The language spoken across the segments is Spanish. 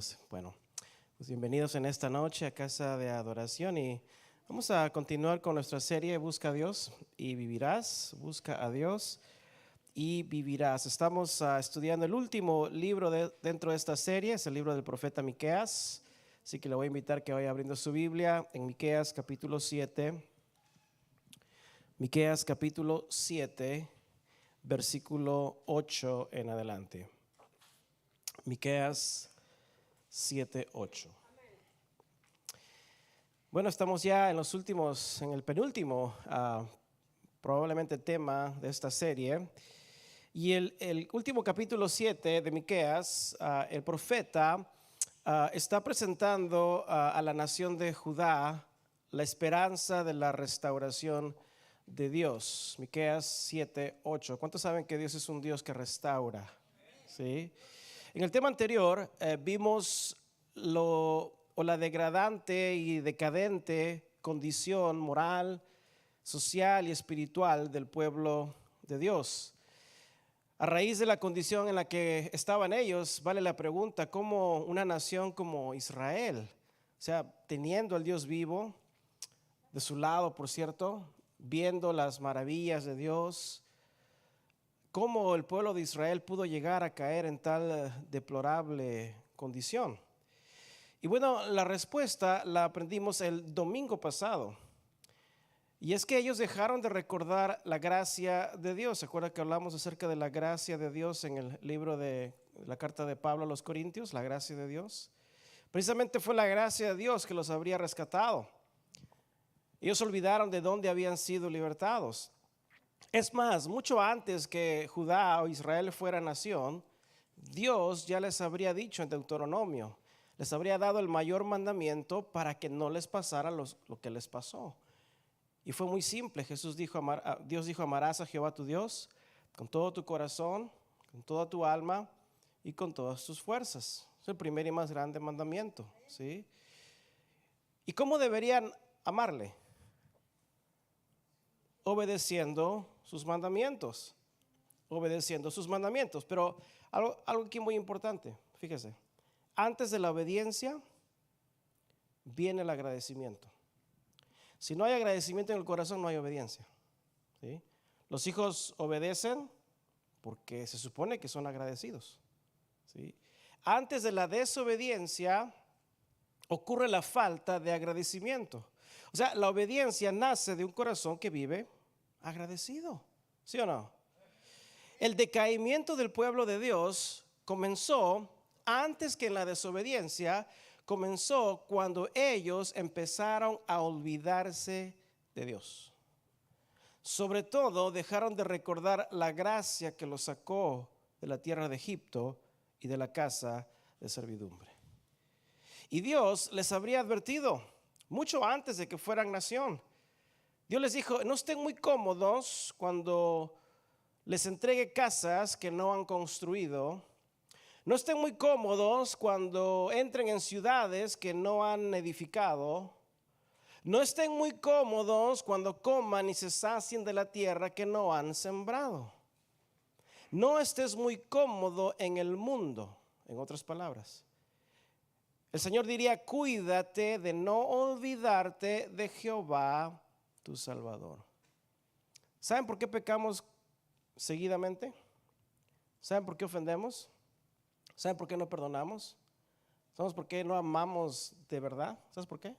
Dios. Bueno, pues bienvenidos en esta noche a Casa de Adoración y vamos a continuar con nuestra serie Busca a Dios y Vivirás. Busca a Dios y Vivirás. Estamos estudiando el último libro dentro de esta serie, es el libro del profeta Miqueas. Así que le voy a invitar que vaya abriendo su Biblia en Miqueas capítulo 7. Miqueas capítulo 7, versículo 8 en adelante. Miqueas 7:8. Bueno, estamos ya en el penúltimo, probablemente tema de esta serie. Y el último capítulo 7 de Miqueas, el profeta está presentando a la nación de Judá la esperanza de la restauración de Dios. Miqueas 7:8. ¿Cuántos saben que Dios es un Dios que restaura? ¿Sí? En el tema anterior vimos la degradante y decadente condición moral, social y espiritual del pueblo de Dios. A raíz de la condición en la que estaban ellos, vale la pregunta, ¿cómo una nación como Israel, o sea, teniendo al Dios vivo de su lado, por cierto, viendo las maravillas de Dios, cómo el pueblo de Israel pudo llegar a caer en tal deplorable condición? Y bueno, la respuesta la aprendimos el domingo pasado. Y es que ellos dejaron de recordar la gracia de Dios. ¿Se acuerda que hablamos acerca de la gracia de Dios en el libro de la carta de Pablo a los Corintios? La gracia de Dios. Precisamente fue la gracia de Dios que los habría rescatado. Ellos olvidaron de dónde habían sido libertados. Es más, mucho antes que Judá o Israel fuera nación, Dios ya les habría dicho en Deuteronomio, les habría dado el mayor mandamiento para que no les pasara lo que les pasó. Y fue muy simple. Dios dijo: amarás a Jehová tu Dios con todo tu corazón, con toda tu alma y con todas tus fuerzas. Es el primer y más grande mandamiento, ¿sí? ¿Y cómo deberían amarle? Obedeciendo sus mandamientos. Pero algo aquí muy importante, fíjese. Antes de la obediencia viene el agradecimiento. Si no hay agradecimiento en el corazón, no hay obediencia, ¿sí? Los hijos obedecen porque se supone que son agradecidos, ¿sí? Antes de la desobediencia ocurre la falta de agradecimiento. O sea, la obediencia nace de un corazón que vive agradecido, ¿sí o no? El decaimiento del pueblo de Dios comenzó antes que en la desobediencia. Comenzó cuando ellos empezaron a olvidarse de Dios. Sobre todo dejaron de recordar la gracia que los sacó de la tierra de Egipto y de la casa de servidumbre. Y Dios les habría advertido mucho antes de que fueran nación. Dios les dijo: no estén muy cómodos cuando les entregue casas que no han construido. No estén muy cómodos cuando entren en ciudades que no han edificado. No estén muy cómodos cuando coman y se sacien de la tierra que no han sembrado. No estés muy cómodo en el mundo. En otras palabras, el Señor diría: cuídate de no olvidarte de Jehová tu Salvador. ¿Saben por qué pecamos seguidamente? ¿Saben por qué ofendemos? ¿Saben por qué no perdonamos? ¿Sabes por qué no amamos de verdad? ¿Sabes por qué?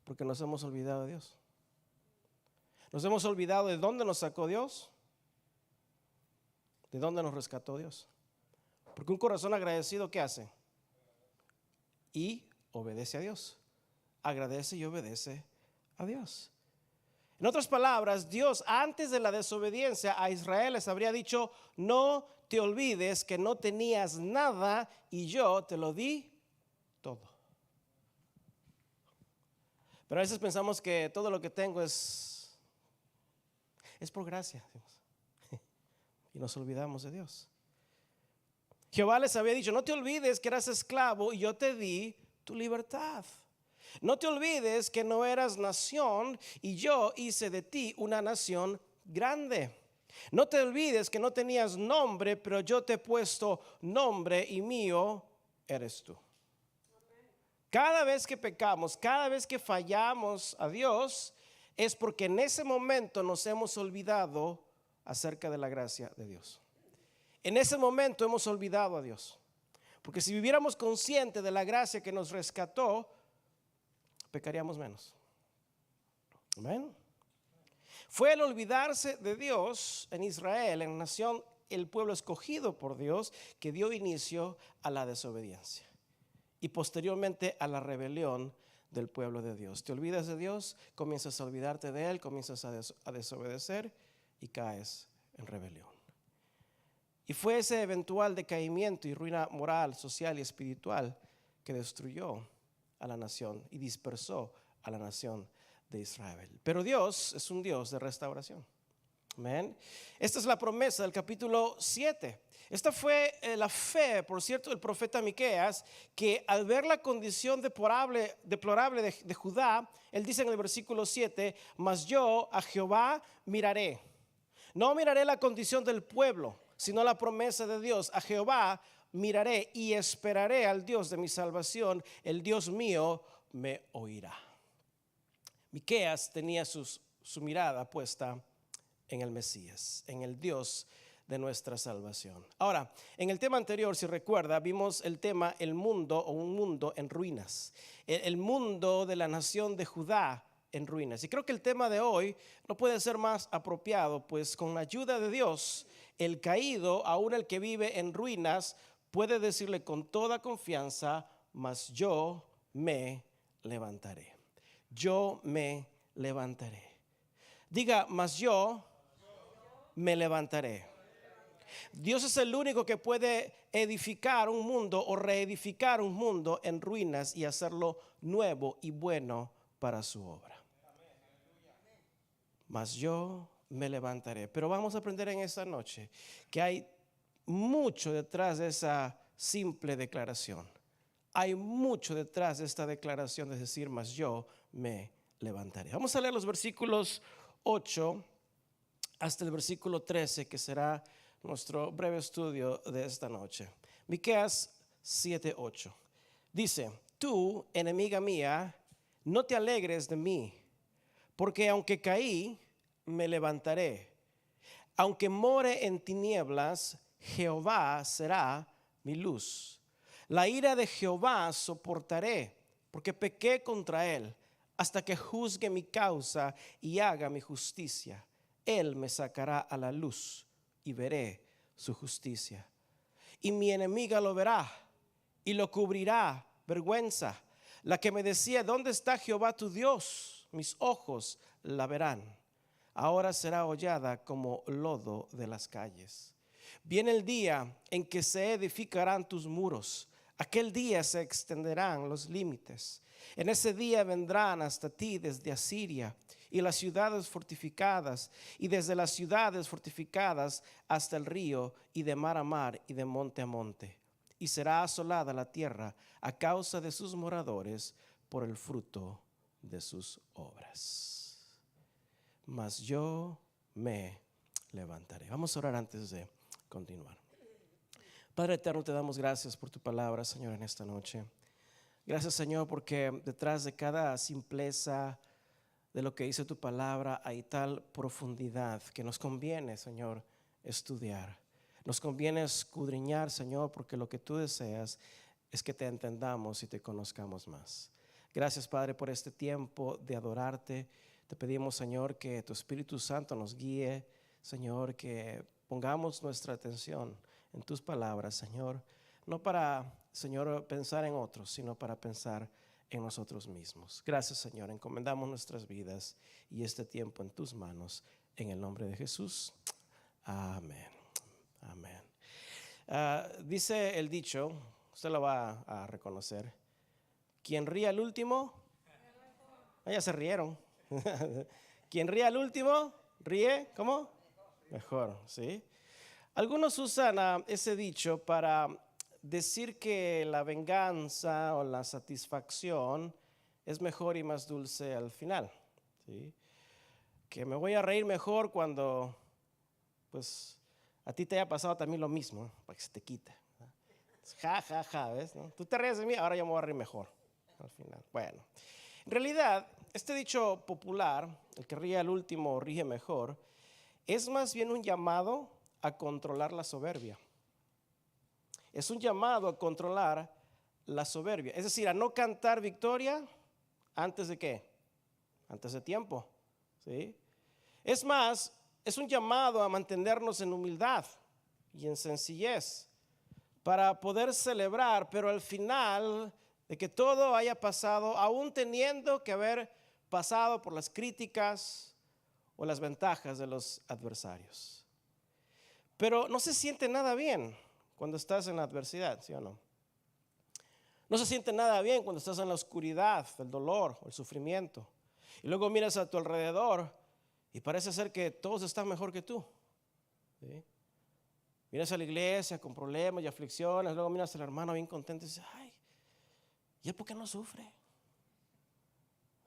Porque nos hemos olvidado de Dios. Nos hemos olvidado de dónde nos sacó Dios, de dónde nos rescató Dios. Porque un corazón agradecido, ¿qué hace? Y obedece a Dios. Agradece y obedece a Dios. En otras palabras, Dios antes de la desobediencia a Israel les habría dicho: no te olvides que no tenías nada y yo te lo di todo. Pero a veces pensamos que todo lo que tengo es por gracia, y nos olvidamos de Dios. Jehová les había dicho: no te olvides que eras esclavo y yo te di tu libertad. No te olvides que no eras nación y yo hice de ti una nación grande. No te olvides que no tenías nombre, pero yo te he puesto nombre y mío eres tú. Cada vez que pecamos, cada vez que fallamos a Dios, es porque en ese momento nos hemos olvidado acerca de la gracia de Dios. En ese momento hemos olvidado a Dios. Porque si viviéramos conscientes de la gracia que nos rescató, pecaríamos menos. Amén. Fue el olvidarse de Dios en Israel, en la nación, el pueblo escogido por Dios, que dio inicio a la desobediencia y posteriormente a la rebelión del pueblo de Dios. Te olvidas de Dios, comienzas a olvidarte de Él, comienzas a desobedecer y caes en rebelión. Y fue ese eventual decaimiento y ruina moral, social y espiritual que destruyó a la nación y dispersó a la nación de Israel. Pero Dios es un Dios de restauración. Amén. Esta es la promesa del capítulo 7. Esta fue la fe, por cierto, del profeta Miqueas, que al ver la condición deplorable de Judá, él dice en el versículo 7, mas yo a Jehová miraré. No miraré la condición del pueblo, sino la promesa de Dios. A Jehová miraré y esperaré al Dios de mi salvación. El Dios mío me oirá. Miqueas tenía su mirada puesta en el Mesías, en el Dios de nuestra salvación. Ahora, en el tema anterior, si recuerda, vimos el tema el mundo o un mundo en ruinas. El mundo de la nación de Judá en ruinas. Y creo que el tema de hoy no puede ser más apropiado, pues con la ayuda de Dios, el caído, aún el que vive en ruinas, puede decirle con toda confianza, mas yo me levantaré. Yo me levantaré. Diga, mas yo me levantaré. Dios es el único que puede edificar un mundo o reedificar un mundo en ruinas y hacerlo nuevo y bueno para su obra. Mas yo me levantaré. Pero vamos a aprender en esta noche que hay mucho detrás de esa simple declaración. Hay mucho detrás de esta declaración de decir, mas yo me levantaré. Vamos a leer los versículos 8 hasta el versículo 13, que será nuestro breve estudio de esta noche. Miqueas 7:8. Dice, tú, enemiga mía, no te alegres de mí, porque aunque caí, me levantaré. Aunque more en tinieblas, Jehová será mi luz. La ira de Jehová soportaré, porque pequé contra él, hasta que juzgue mi causa y haga mi justicia. Él me sacará a la luz y veré su justicia. Y mi enemiga lo verá y lo cubrirá vergüenza. La que me decía, ¿dónde está Jehová tu Dios? Mis ojos la verán. Ahora será hollada como lodo de las calles. Viene el día en que se edificarán tus muros. Aquel día se extenderán los límites. En ese día vendrán hasta ti desde Asiria y las ciudades fortificadas, y desde las ciudades fortificadas hasta el río, y de mar a mar, y de monte a monte. Y será asolada la tierra a causa de sus moradores, por el fruto de sus obras. Mas yo me levantaré. Vamos a orar antes de continuar. Padre eterno, te damos gracias por tu palabra, Señor, en esta noche. Gracias, Señor, porque detrás de cada simpleza de lo que dice tu palabra hay tal profundidad que nos conviene, Señor, estudiar. Nos conviene escudriñar, Señor, porque lo que tú deseas es que te entendamos y te conozcamos más. Gracias, Padre, por este tiempo de adorarte. Te pedimos, Señor, que tu Espíritu Santo nos guíe, Señor, que pongamos nuestra atención en tus palabras, Señor, no para, Señor, pensar en otros, sino para pensar en nosotros mismos. Gracias, Señor, encomendamos nuestras vidas y este tiempo en tus manos, en el nombre de Jesús. Amén. Amén. Dice el dicho, usted lo va a reconocer: quien ríe al último, ya se rieron. Quien ríe al último, ríe, ¿cómo? Mejor, ¿sí? Algunos usan ese dicho para decir que la venganza o la satisfacción es mejor y más dulce al final, ¿sí? Que me voy a reír mejor cuando, pues, a ti te haya pasado también lo mismo, para que se te quite, ¿verdad? Ja, ja, ja, ¿ves? ¿No? Tú te ríes de mí, ahora yo me voy a reír mejor al final. Bueno, en realidad, este dicho popular, el que ríe al último ríe mejor, es más bien un llamado a controlar la soberbia. Es un llamado a controlar la soberbia. Es decir, a no cantar victoria antes de qué? Antes de tiempo. ¿Sí? Es más, es un llamado a mantenernos en humildad y en sencillez para poder celebrar, pero al final de que todo haya pasado, aún teniendo que haber pasado por las críticas o las ventajas de los adversarios. Pero no se siente nada bien cuando estás en la adversidad, ¿sí o no? No se siente nada bien cuando estás en la oscuridad, el dolor o el sufrimiento. Y luego miras a tu alrededor y parece ser que todos están mejor que tú. ¿Sí? Miras a la iglesia con problemas y aflicciones, luego miras al hermano bien contento y dices, ay, ¿y él por qué no sufre?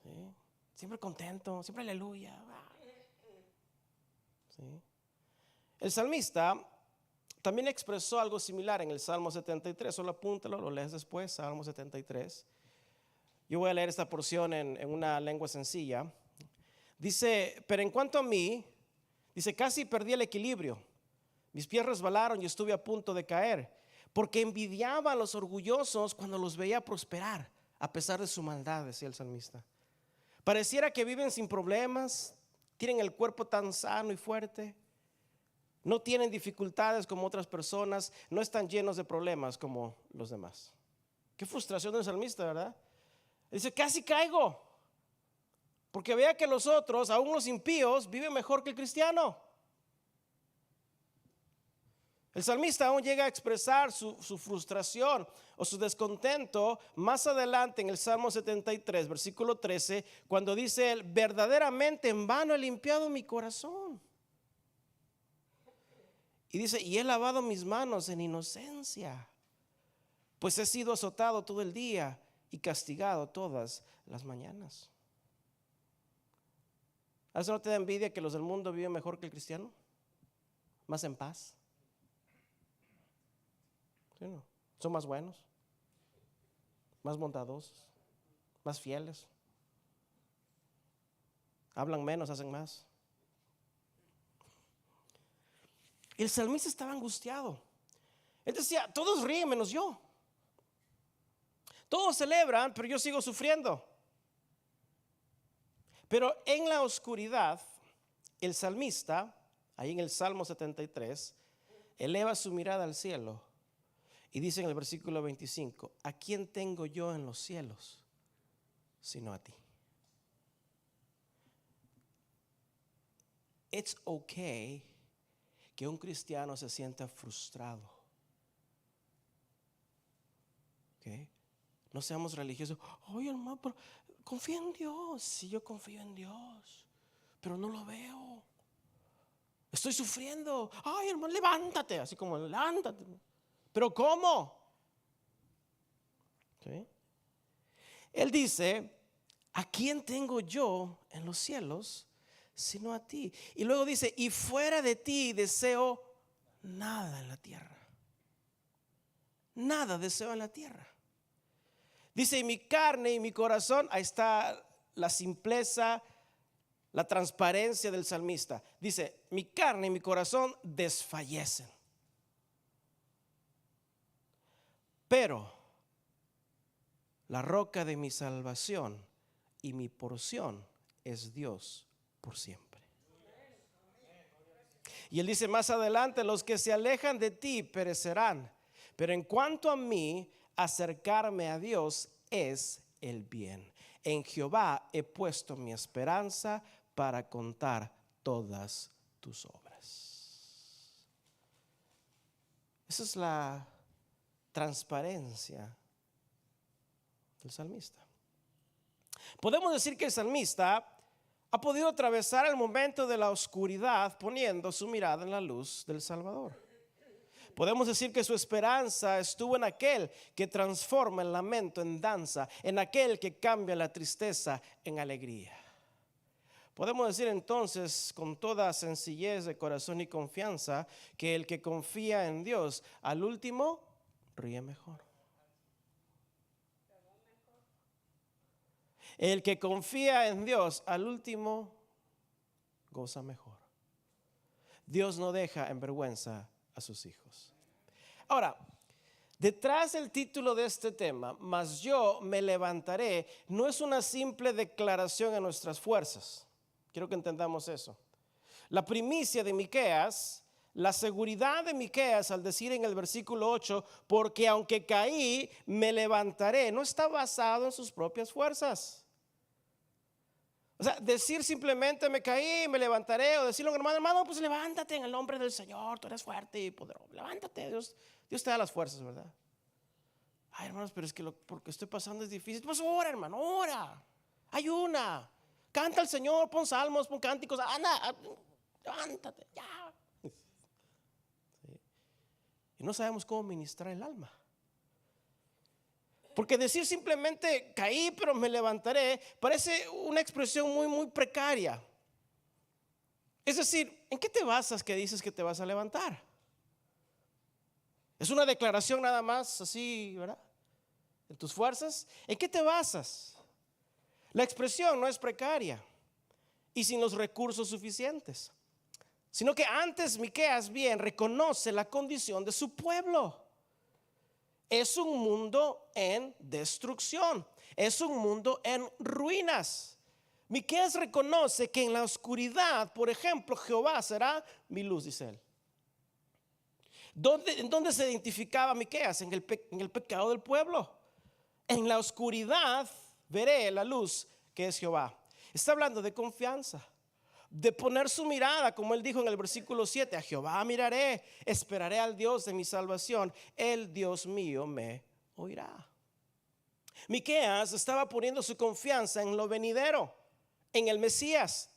¿Sí? Siempre contento, siempre aleluya. ¿Sí? El salmista también expresó algo similar en el Salmo 73, solo apúntalo, lo lees después, Salmo 73. Yo voy a leer esta porción en una lengua sencilla. Dice, pero en cuanto a mí, dice, casi perdí el equilibrio. Mis pies resbalaron y estuve a punto de caer, porque envidiaba a los orgullosos cuando los veía prosperar, a pesar de su maldad, decía el salmista. Pareciera que viven sin problemas, tienen el cuerpo tan sano y fuerte, no tienen dificultades como otras personas, no están llenos de problemas como los demás. Qué frustración del salmista, ¿verdad? Dice, casi caigo, porque vea que los otros, aún los impíos, viven mejor que el cristiano. El salmista aún llega a expresar su frustración o su descontento más adelante en el Salmo 73, versículo 13, cuando dice él, verdaderamente en vano he limpiado mi corazón. Y dice, y he lavado mis manos en inocencia, pues he sido azotado todo el día y castigado todas las mañanas. ¿A eso no te da envidia que los del mundo viven mejor que el cristiano? Más en paz. ¿Sí, no? Son más buenos, más bondadosos, más fieles. Hablan menos, hacen más. El salmista estaba angustiado. Él decía, todos ríen menos yo. Todos celebran, pero yo sigo sufriendo. Pero en la oscuridad, el salmista, ahí en el Salmo 73, eleva su mirada al cielo y dice en el versículo 25, ¿a quién tengo yo en los cielos sino a ti? It's okay que un cristiano se sienta frustrado. ¿Okay? No seamos religiosos. Oye, hermano, pero confía en Dios. Sí, yo confío en Dios, pero no lo veo. Estoy sufriendo. Ay, hermano, levántate. Así como, levántate. ¿Pero cómo? ¿Okay? Él dice, ¿a quién tengo yo en los cielos sino a ti? Y luego dice, y fuera de ti deseo nada en la tierra. Nada deseo en la tierra. Dice, y mi carne y mi corazón, ahí está la simpleza, la transparencia del salmista. Dice, mi carne y mi corazón desfallecen. Pero la roca de mi salvación y mi porción es Dios por siempre. Y él dice más adelante, los que se alejan de ti perecerán, pero en cuanto a mí, acercarme a Dios es el bien. En Jehová he puesto mi esperanza para contar todas tus obras. Esa es la transparencia del salmista. Podemos decir que el salmista ha podido atravesar el momento de la oscuridad poniendo su mirada en la luz del Salvador. Podemos decir que su esperanza estuvo en aquel que transforma el lamento en danza, en aquel que cambia la tristeza en alegría. Podemos decir entonces con toda sencillez de corazón y confianza que el que confía en Dios al último ríe mejor. El que confía en Dios al último goza mejor. Dios no deja en vergüenza a sus hijos. Ahora, detrás del título de este tema, mas yo me levantaré, no es una simple declaración en nuestras fuerzas. Quiero que entendamos eso. La primicia de Miqueas, la seguridad de Miqueas al decir en el versículo 8, porque aunque caí, me levantaré, no está basado en sus propias fuerzas. O sea, decir simplemente me caí, me levantaré, o decirle a un hermano, pues levántate en el nombre del Señor, tú eres fuerte y poderoso, levántate, Dios te da las fuerzas, ¿verdad? Ay, hermanos, pero es que porque estoy pasando es difícil. Pues ora, hermano, ora, ayuna, canta al Señor, pon salmos, pon cánticos, anda, levántate, ya. Sí. Y no sabemos cómo ministrar el alma. Porque decir simplemente caí pero me levantaré parece una expresión muy precaria. Es decir, ¿en qué te basas que dices que te vas a levantar? Es una declaración nada más así, ¿verdad? ¿En tus fuerzas? ¿En qué te basas? La expresión no es precaria y sin los recursos suficientes, sino que antes Miqueas bien reconoce la condición de su pueblo. Es un mundo en destrucción, es un mundo en ruinas. Miqueas reconoce que en la oscuridad, por ejemplo, Jehová será mi luz, dice él. ¿En dónde se identificaba Miqueas? En el pecado del pueblo. En la oscuridad veré la luz que es Jehová. Está hablando de confianza, de poner su mirada, como él dijo en el versículo 7, a Jehová miraré, esperaré al Dios de mi salvación, el Dios mío me oirá. Miqueas estaba poniendo su confianza en lo venidero, en el Mesías,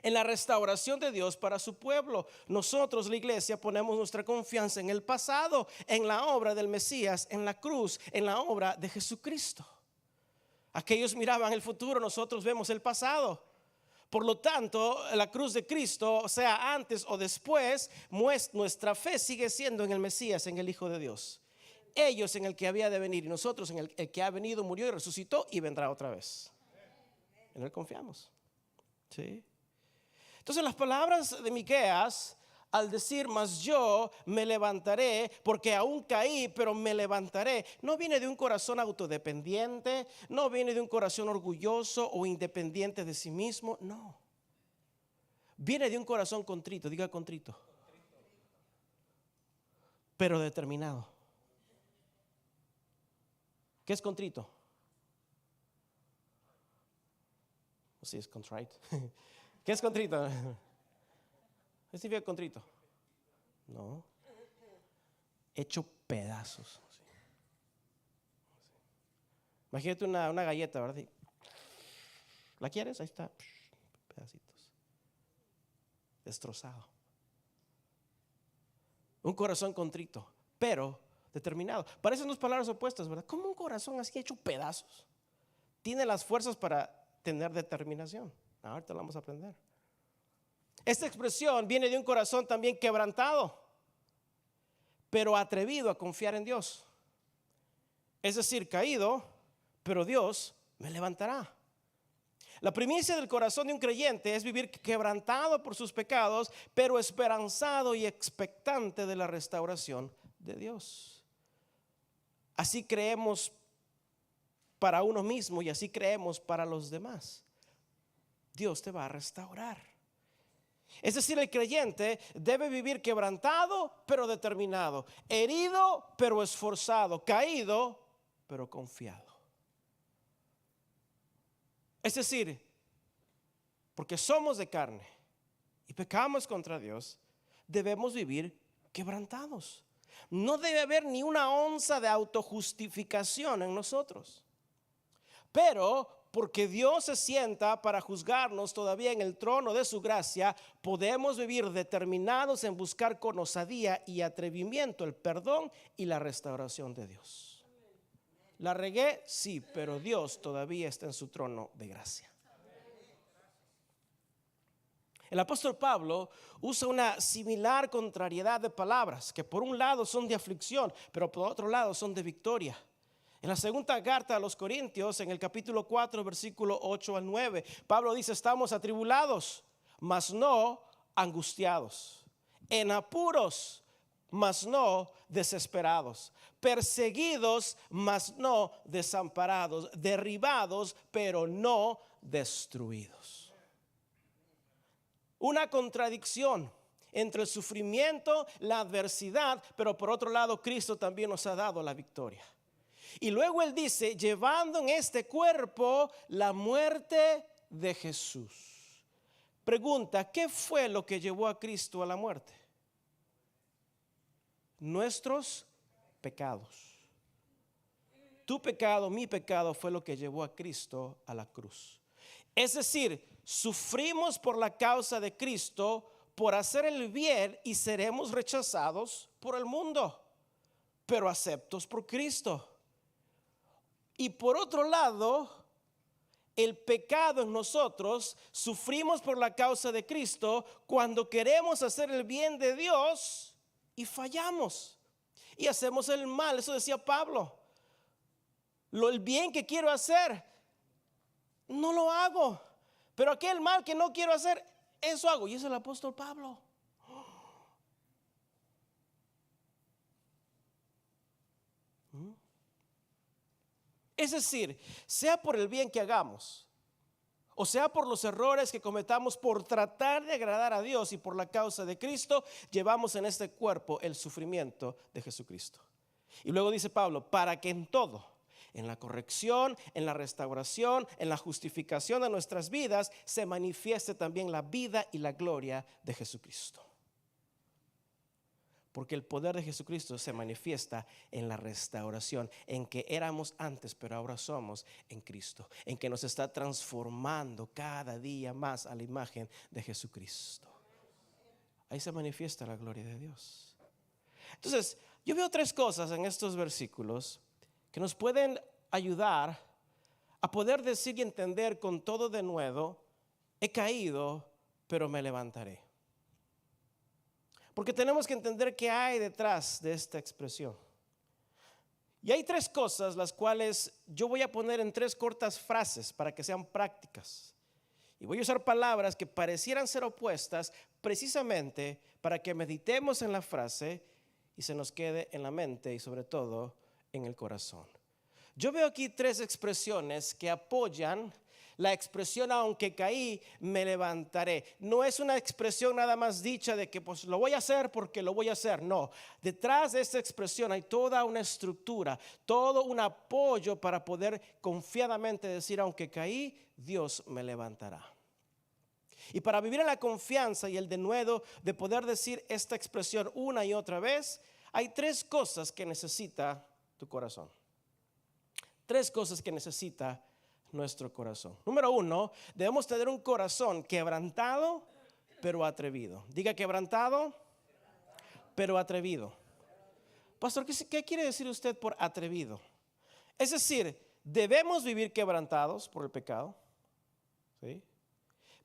en la restauración de Dios para su pueblo. Nosotros, la iglesia, ponemos nuestra confianza en el pasado, en la obra del Mesías, en la cruz, en la obra de Jesucristo. Aquellos miraban el futuro, nosotros vemos el pasado. Por lo tanto, la cruz de Cristo, sea antes o después, nuestra fe sigue siendo en el Mesías, en el Hijo de Dios. Ellos en el que había de venir y nosotros en el que ha venido, murió y resucitó y vendrá otra vez. En él confiamos. ¿Sí? Entonces las palabras de Miqueas al decir, mas yo me levantaré, porque aún caí, pero me levantaré, no viene de un corazón autodependiente, no viene de un corazón orgulloso o independiente de sí mismo, no. Viene de un corazón contrito, diga contrito, pero determinado. ¿Qué es contrito? Sí, es contrite. ¿Qué es contrito? ¿Qué significa contrito? No. Hecho pedazos. Sí. Imagínate una galleta, ¿verdad? ¿La quieres? Ahí está. Pedacitos. Destrozado. Un corazón contrito, pero determinado. Parecen dos palabras opuestas, ¿verdad? ¿Cómo un corazón así hecho pedazos tiene las fuerzas para tener determinación? Ahorita lo vamos a aprender. Esta expresión viene de un corazón también quebrantado, pero atrevido a confiar en Dios. Es decir, caído, pero Dios me levantará. La primicia del corazón de un creyente es vivir quebrantado por sus pecados, pero esperanzado y expectante de la restauración de Dios. Así creemos para uno mismo y así creemos para los demás. Dios te va a restaurar. Es decir, el creyente debe vivir quebrantado pero determinado, herido pero esforzado, caído pero confiado. Es decir, porque somos de carne y pecamos contra Dios, debemos vivir quebrantados. No debe haber ni una onza de autojustificación en nosotros. Pero porque Dios se sienta para juzgarnos todavía en el trono de su gracia, podemos vivir determinados en buscar con osadía y atrevimiento el perdón y la restauración de Dios. La regué, sí, pero Dios todavía está en su trono de gracia. El apóstol Pablo usa una similar contrariedad de palabras, que por un lado son de aflicción, pero por otro lado son de victoria. En la segunda carta a los Corintios, en el capítulo 4, versículo 8 al 9, Pablo dice: estamos atribulados, mas no angustiados, en apuros, mas no desesperados, perseguidos, mas no desamparados, derribados, pero no destruidos. Una contradicción entre el sufrimiento, la adversidad, pero por otro lado Cristo también nos ha dado la victoria. Y luego él dice: llevando en este cuerpo la muerte de Jesús. Pregunta: ¿qué fue lo que llevó a Cristo a la muerte? Nuestros pecados. Tu pecado, mi pecado fue lo que llevó a Cristo a la cruz. Es decir, sufrimos por la causa de Cristo, por hacer el bien, y seremos rechazados por el mundo, pero aceptos por Cristo. Y por otro lado, el pecado en nosotros, sufrimos por la causa de Cristo cuando queremos hacer el bien de Dios y fallamos y hacemos el mal. Eso decía Pablo: el bien que quiero hacer no lo hago, pero aquel mal que no quiero hacer, eso hago. Y es el apóstol Pablo. Es decir, sea por el bien que hagamos, o sea por los errores que cometamos por tratar de agradar a Dios, y por la causa de Cristo, llevamos en este cuerpo el sufrimiento de Jesucristo. Y luego dice Pablo: para que en todo, en la corrección, en la restauración, en la justificación de nuestras vidas, se manifieste también la vida y la gloria de Jesucristo. Porque el poder de Jesucristo se manifiesta en la restauración, en que éramos antes, pero ahora somos en Cristo, en que nos está transformando cada día más a la imagen de Jesucristo. Ahí se manifiesta la gloria de Dios. Entonces, yo veo tres cosas en estos versículos que nos pueden ayudar a poder decir y entender con todo de nuevo: he caído, pero me levantaré. Porque tenemos que entender qué hay detrás de esta expresión. Y hay tres cosas las cuales yo voy a poner en tres cortas frases para que sean prácticas. Y voy a usar palabras que parecieran ser opuestas, precisamente para que meditemos en la frase y se nos quede en la mente y sobre todo en el corazón. Yo veo aquí tres expresiones que apoyan la expresión aunque caí, me levantaré. No es una expresión nada más dicha de que pues lo voy a hacer porque lo voy a hacer. No, detrás de esta expresión hay toda una estructura, todo un apoyo para poder confiadamente decir aunque caí, Dios me levantará. Y para vivir en la confianza y el denuedo de poder decir esta expresión una y otra vez, hay tres cosas que necesita tu corazón. Tres cosas que necesita nuestro corazón. Número uno, debemos tener un corazón quebrantado pero atrevido. Diga: quebrantado pero atrevido. Pastor, ¿qué quiere decir usted por atrevido? Es decir, debemos vivir quebrantados por el pecado, ¿sí?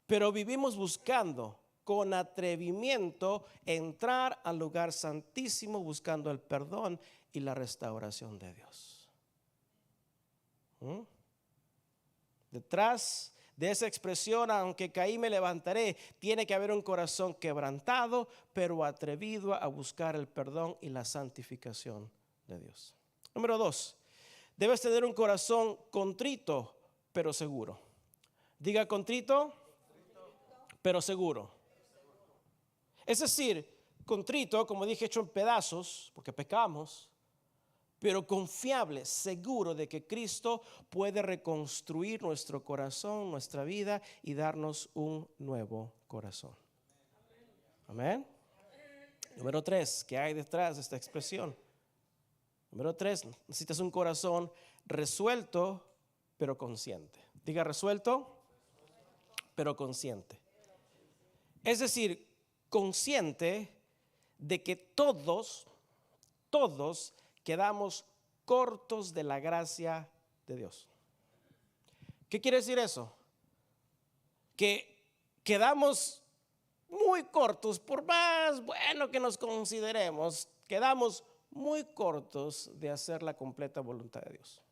Pero vivimos buscando con atrevimiento entrar al lugar santísimo, buscando el perdón y la restauración de Dios. Detrás de esa expresión, aunque caí me levantaré, tiene que haber un corazón quebrantado pero atrevido a buscar el perdón y la santificación de Dios. Número dos, debes tener un corazón contrito pero seguro. Diga: contrito pero seguro. Es decir, contrito, como dije, hecho en pedazos porque pecamos, pero confiable, seguro de que Cristo puede reconstruir nuestro corazón, nuestra vida y darnos un nuevo corazón. Amén. Número tres, ¿qué hay detrás de esta expresión? Número tres, necesitas un corazón resuelto pero consciente. Diga: resuelto pero consciente. Es decir, consciente de que todos quedamos cortos de la gracia de Dios. ¿Qué quiere decir eso? Que quedamos muy cortos, por más bueno que nos consideremos, quedamos muy cortos de hacer la completa voluntad de Dios.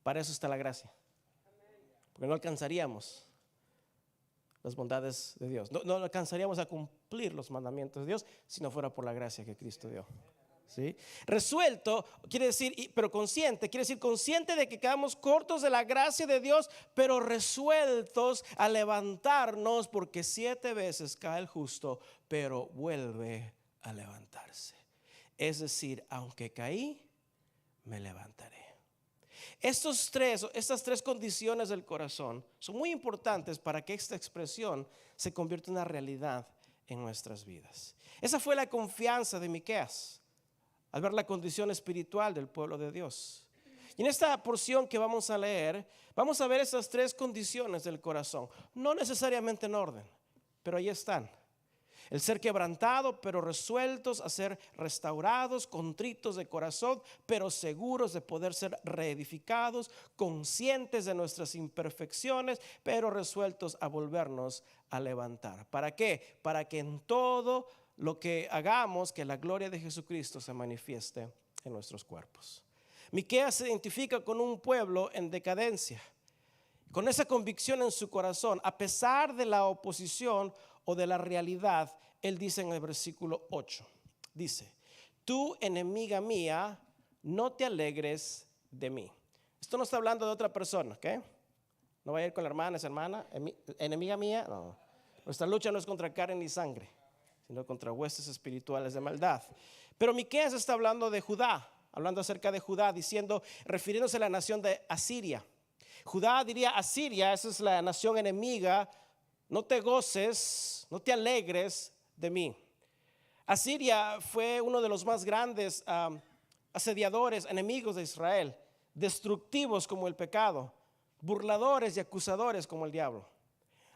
Para eso está la gracia, porque no alcanzaríamos las bondades de Dios, no alcanzaríamos a cumplir los mandamientos de Dios si no fuera por la gracia que Cristo dio. ¿Sí? Resuelto quiere decir, pero consciente, quiere decir consciente de que quedamos cortos de la gracia de Dios, pero resueltos a levantarnos, porque 7 veces cae el justo, pero vuelve a levantarse. Es decir, aunque caí, me levantaré. Estas tres condiciones del corazón son muy importantes para que esta expresión se convierta en una realidad en nuestras vidas. Esa fue la confianza de Miqueas al ver la condición espiritual del pueblo de Dios. Y en esta porción que vamos a leer, vamos a ver esas 3 condiciones del corazón, no necesariamente en orden, pero ahí están. El ser quebrantado, pero resueltos a ser restaurados, contritos de corazón, pero seguros de poder ser reedificados, conscientes de nuestras imperfecciones, pero resueltos a volvernos a levantar. ¿Para qué? Para que en todo lo que hagamos, que la gloria de Jesucristo se manifieste en nuestros cuerpos. Miqueas se identifica con un pueblo en decadencia, con esa convicción en su corazón, a pesar de la oposición o de la realidad. Él dice en el versículo 8, dice: tú, enemiga mía, no te alegres de mí. Esto no está hablando de otra persona, ¿ok? No vaya a ir con la hermana, esa hermana, enemiga mía. No. Nuestra lucha no es contra carne ni sangre, sino contra huestes espirituales de maldad. Pero Miqueas está hablando de Judá, hablando acerca de Judá, diciendo, refiriéndose a la nación de Asiria. Judá diría: Asiria, esa es la nación enemiga, no te goces, no te alegres de mí. Asiria fue uno de los más grandes asediadores, enemigos de Israel, destructivos como el pecado, burladores y acusadores como el diablo.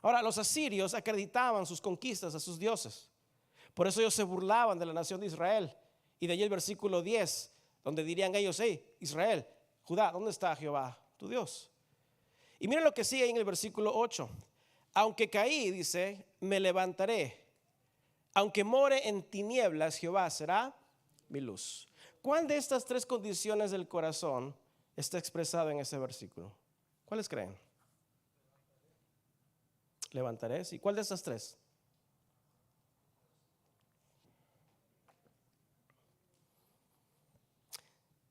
Ahora, los asirios acreditaban sus conquistas a sus dioses. Por eso ellos se burlaban de la nación de Israel. Y de allí el versículo 10, donde dirían ellos: hey, Israel, Judá, ¿dónde está Jehová, tu Dios? Y miren lo que sigue en el versículo 8. Aunque caí, dice, me levantaré. Aunque more en tinieblas, Jehová será mi luz. ¿Cuál de estas 3 condiciones del corazón está expresado en ese versículo? ¿Cuáles creen? Levantaré. ¿Y cuál de estas 3?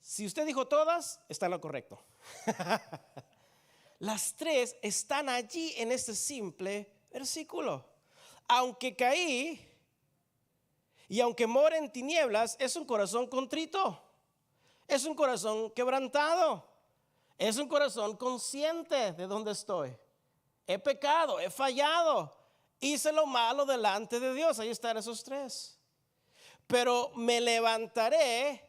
Si usted dijo todas, está en lo correcto. Las 3 están allí en este simple versículo. Aunque caí y aunque more en tinieblas, es un corazón contrito, es un corazón quebrantado, es un corazón consciente de dónde estoy. He pecado, he fallado, hice lo malo delante de Dios. Ahí están esos 3. Pero me levantaré,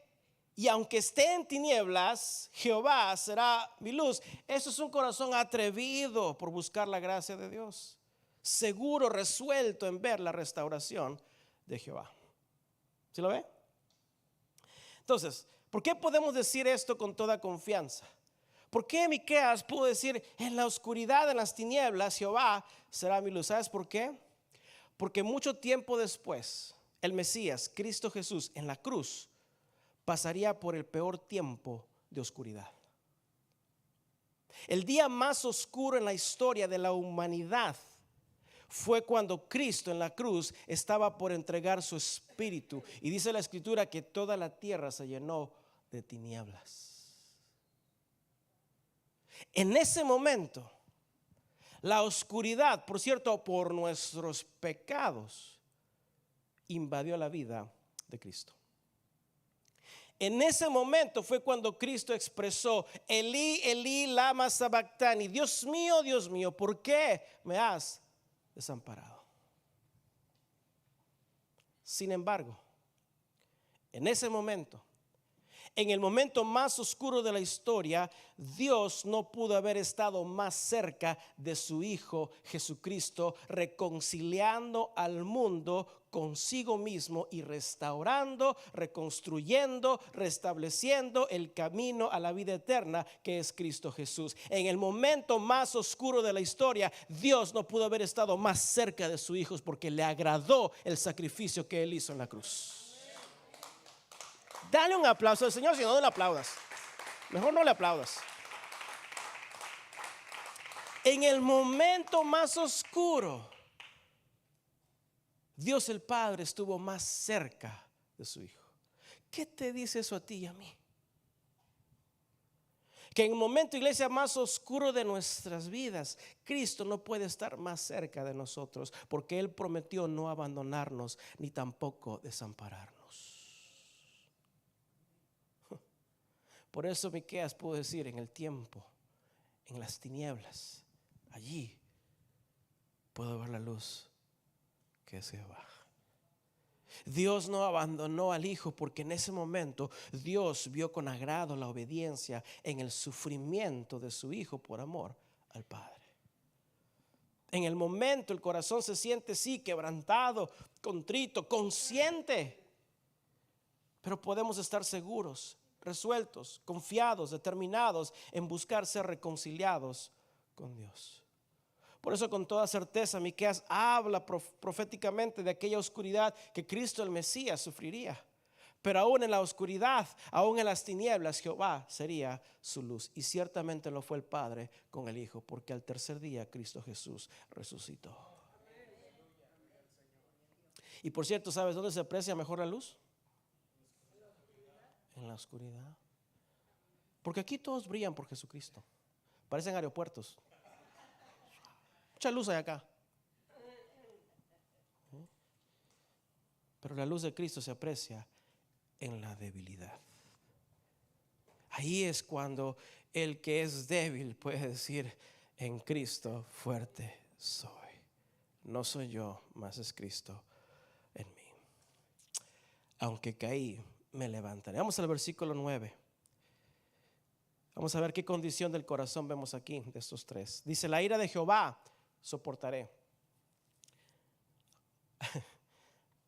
y aunque esté en tinieblas, Jehová será mi luz. Eso es un corazón atrevido por buscar la gracia de Dios, seguro, resuelto en ver la restauración de Jehová. ¿Sí lo ve? Entonces, ¿por qué podemos decir esto con toda confianza? ¿Por qué Miqueas pudo decir: en la oscuridad, en las tinieblas, Jehová será mi luz? ¿Sabes por qué? Porque mucho tiempo después, el Mesías, Cristo Jesús, en la cruz, pasaría por el peor tiempo de oscuridad. El día más oscuro en la historia de la humanidad fue cuando Cristo en la cruz estaba por entregar su espíritu. Y dice la escritura que toda la tierra se llenó de tinieblas. En ese momento, la oscuridad, por cierto, por nuestros pecados, invadió la vida de Cristo. En ese momento fue cuando Cristo expresó: Elí, Elí, lama sabactani. Dios mío, ¿por qué me has desamparado? Sin embargo, en ese momento, En el momento más oscuro de la historia, Dios no pudo haber estado más cerca de su Hijo Jesucristo, reconciliando al mundo consigo mismo y restaurando, reconstruyendo, restableciendo el camino a la vida eterna que es Cristo Jesús. En el momento más oscuro de la historia, Dios no pudo haber estado más cerca de su Hijo porque le agradó el sacrificio que Él hizo en la cruz. Dale un aplauso al Señor, si no le aplaudas. Mejor no le aplaudas. En el momento más oscuro, Dios el Padre estuvo más cerca de su Hijo. ¿Qué te dice eso a ti y a mí? Que en el momento, iglesia, más oscuro de nuestras vidas, Cristo no puede estar más cerca de nosotros, porque Él prometió no abandonarnos ni tampoco desampararnos. Por eso Miqueas pudo decir: en el tiempo, en las tinieblas, allí puedo ver la luz que es Jehová. Dios no abandonó al Hijo porque en ese momento Dios vio con agrado la obediencia en el sufrimiento de su Hijo por amor al Padre. En el momento el corazón se siente sí quebrantado, contrito, consciente, pero podemos estar seguros, resueltos, confiados, determinados en buscar ser reconciliados con Dios. Por eso con toda certeza Miqueas habla proféticamente de aquella oscuridad que Cristo el Mesías sufriría. Pero aún en la oscuridad, aún en las tinieblas, Jehová sería su luz. Y ciertamente lo fue el Padre con el Hijo, porque al tercer día Cristo Jesús resucitó. Y por cierto, ¿sabes dónde se aprecia mejor la luz? En la oscuridad. Porque aquí todos brillan por Jesucristo. Parecen aeropuertos. Mucha luz hay acá. Pero la luz de Cristo se aprecia en la debilidad. Ahí es cuando el que es débil puede decir: en Cristo fuerte soy. No soy yo, mas es Cristo en mí. Aunque caí, me levantaré. Vamos al versículo 9. Vamos a ver qué condición del corazón vemos aquí de estos tres. Dice: la ira de Jehová soportaré.